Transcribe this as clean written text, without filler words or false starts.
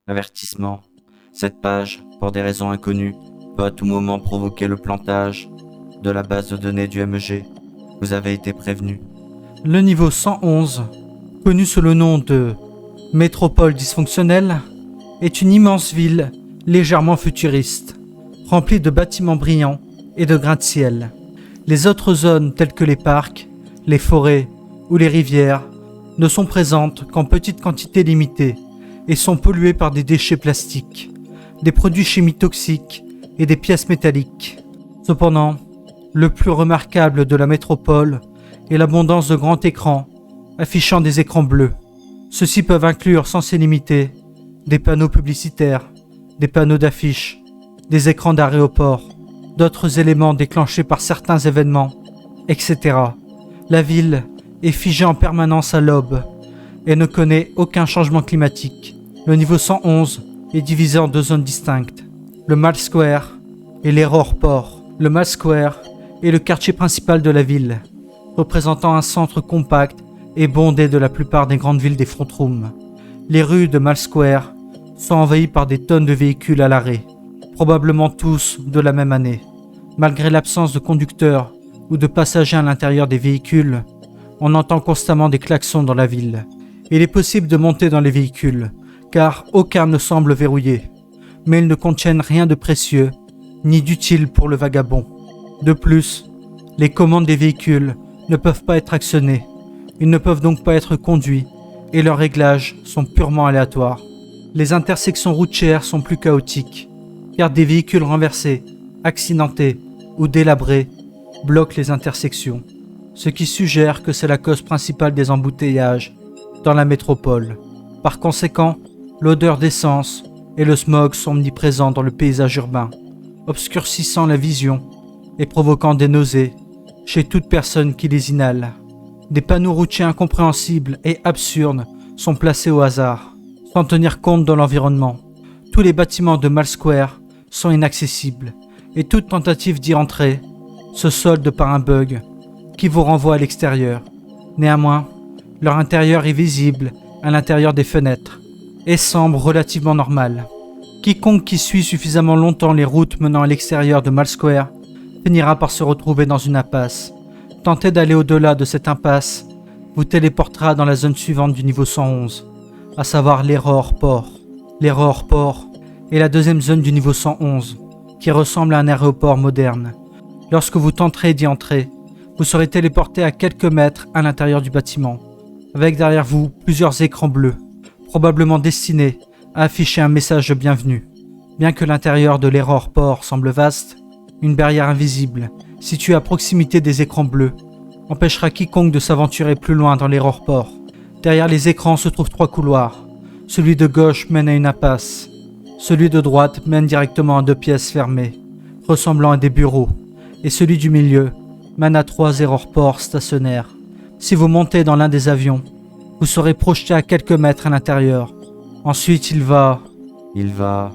Avertissement. Cette page, pour des raisons inconnues, peut à tout moment provoquer le plantage de la base de données du MEG. Vous avez été prévenu. Le niveau 111, connu sous le nom de métropole dysfonctionnelle, est une immense ville légèrement futuriste, remplie de bâtiments brillants et de gratte-ciel. Les autres zones telles que les parcs, les forêts ou les rivières ne sont présentes qu'en petite quantité limitée et sont polluées par des déchets plastiques, des produits chimiques toxiques et des pièces métalliques. Cependant, le plus remarquable de la métropole est l'abondance de grands écrans affichant des écrans bleus. Ceux-ci peuvent inclure sans limiter des panneaux publicitaires, des panneaux d'affiches, des écrans d'aéroports, d'autres éléments déclenchés par certains événements, etc. La ville est figée en permanence à l'aube et ne connaît aucun changement climatique. Le niveau 111 est divisé en deux zones distinctes, le Mall Square et l'Error Port. Le Mall Square est le quartier principal de la ville, représentant un centre compact et bondé de la plupart des grandes villes des front rooms. Les rues de Mall Square sont envahies par des tonnes de véhicules à l'arrêt, probablement tous de la même année. Malgré l'absence de conducteurs ou de passagers à l'intérieur des véhicules, on entend constamment des klaxons dans la ville. Il est possible de monter dans les véhicules, car aucun ne semble verrouillé, mais ils ne contiennent rien de précieux, ni d'utile pour le vagabond. De plus, les commandes des véhicules ne peuvent pas être actionnées, ils ne peuvent donc pas être conduits, et leurs réglages sont purement aléatoires. Les intersections routières sont plus chaotiques, car des véhicules renversés, accidentés ou délabrés bloquent les intersections, ce qui suggère que c'est la cause principale des embouteillages dans la métropole. Par conséquent, l'odeur d'essence et le smog sont omniprésents dans le paysage urbain, obscurcissant la vision et provoquant des nausées chez toute personne qui les inhale. Des panneaux routiers incompréhensibles et absurdes sont placés au hasard, sans tenir compte de l'environnement. Tous les bâtiments de Mall Square sont inaccessibles, et toute tentative d'y entrer se solde par un bug qui vous renvoie à l'extérieur. Néanmoins, leur intérieur est visible à l'intérieur des fenêtres et semble relativement normal. Quiconque qui suit suffisamment longtemps les routes menant à l'extérieur de Mall Square finira par se retrouver dans une impasse. Tenter d'aller au-delà de cette impasse vous téléportera dans la zone suivante du niveau 111, à savoir l'Error Port. L'Error Port est la deuxième zone du niveau 111, qui ressemble à un aéroport moderne. Lorsque vous tenterez d'y entrer, vous serez téléporté à quelques mètres à l'intérieur du bâtiment, avec derrière vous plusieurs écrans bleus, probablement destinés à afficher un message de bienvenue. Bien que l'intérieur de l'Error Port semble vaste, une barrière invisible, située à proximité des écrans bleus, empêchera quiconque de s'aventurer plus loin dans l'Error Port. Derrière les écrans se trouvent 3 couloirs. Celui de gauche mène à une impasse. Celui de droite mène directement à 2 pièces fermées, ressemblant à des bureaux. Et celui du milieu mène à 3 aéroports stationnaires. Si vous montez dans l'un des avions, vous serez projeté à quelques mètres à l'intérieur. Ensuite, il va... Il va...